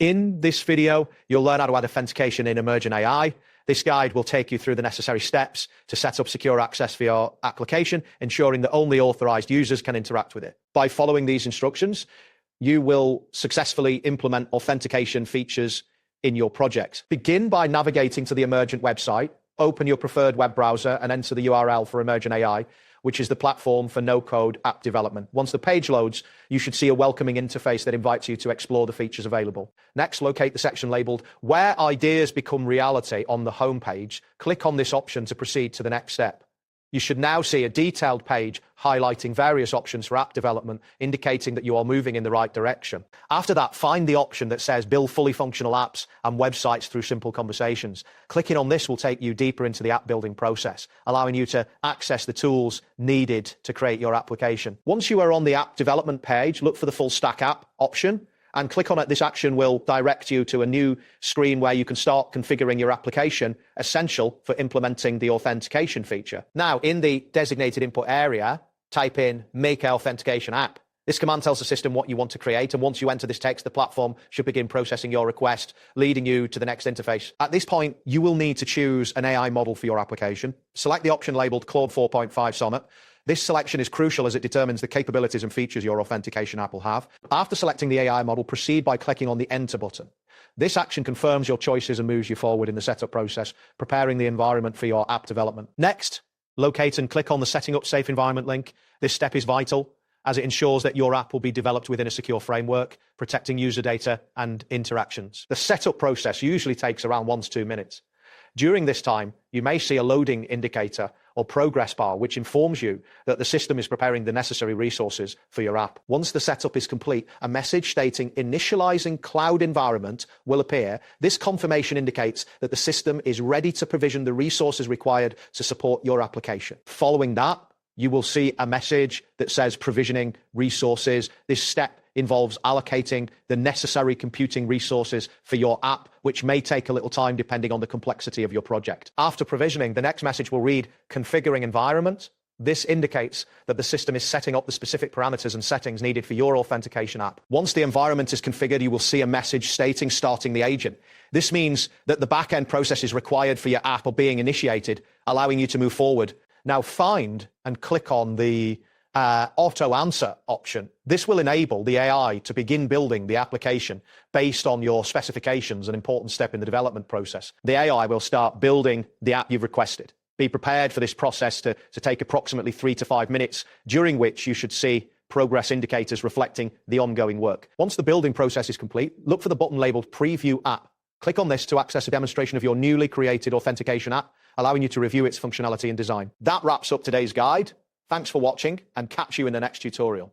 In this video, you'll learn how to add authentication in Emergent AI. This guide will take you through the necessary steps to set up secure access for your application, ensuring that only authorized users can interact with it. By following these instructions, you will successfully implement authentication features in your project. Begin by navigating to the Emergent website, open your preferred web browser and enter the URL for Emergent AI, which is the platform for no-code app development. Once the page loads, you should see a welcoming interface that invites you to explore the features available. Next, locate the section labeled Where Ideas Become Reality on the homepage. Click on this option to proceed to the next step. You should now see a detailed page highlighting various options for app development, indicating that you are moving in the right direction. After that, find the option that says Build Fully Functional Apps and Websites Through Simple Conversations. Clicking on this will take you deeper into the app building process, allowing you to access the tools needed to create your application. Once you are on the app development page, look for the Full Stack App option and click on it. This action will direct you to a new screen where you can start configuring your application, essential for implementing the authentication feature. Now, in the designated input area, type in Make Authentication App. This command tells the system what you want to create, and once you enter this text, the platform should begin processing your request, leading you to the next interface. At this point, you will need to choose an AI model for your application. Select the option labeled Claude 4.5 Sonnet. This selection is crucial as it determines the capabilities and features your authentication app will have. After selecting the AI model, proceed by clicking on the Enter button. This action confirms your choices and moves you forward in the setup process, preparing the environment for your app development. Next, locate and click on the Setting Up Safe Environment link. This step is vital as it ensures that your app will be developed within a secure framework, protecting user data and interactions. The setup process usually takes around 1 to 2 minutes. During this time, you may see a loading indicator or progress bar, which informs you that the system is preparing the necessary resources for your app. Once the setup is complete, a message stating Initializing Cloud Environment will appear. This confirmation indicates that the system is ready to provision the resources required to support your application. Following that, you will see a message that says Provisioning Resources. This step involves allocating the necessary computing resources for your app, which may take a little time depending on the complexity of your project. After provisioning, the next message will read Configuring Environment. This indicates that the system is setting up the specific parameters and settings needed for your authentication app. Once the environment is configured, you will see a message stating Starting the Agent. This means that the back-end processes required for your app are being initiated, allowing you to move forward. Now find and click on the auto answer option. This will enable the AI to begin building the application based on your specifications, an important step in the development process. The AI will start building the app you've requested. Be prepared for this process to take approximately 3 to 5 minutes, during which you should see progress indicators reflecting the ongoing work. Once the building process is complete, look for the button labeled Preview App. Click on this to access a demonstration of your newly created authentication app, allowing you to review its functionality and design. That wraps up today's guide. Thanks for watching, and catch you in the next tutorial.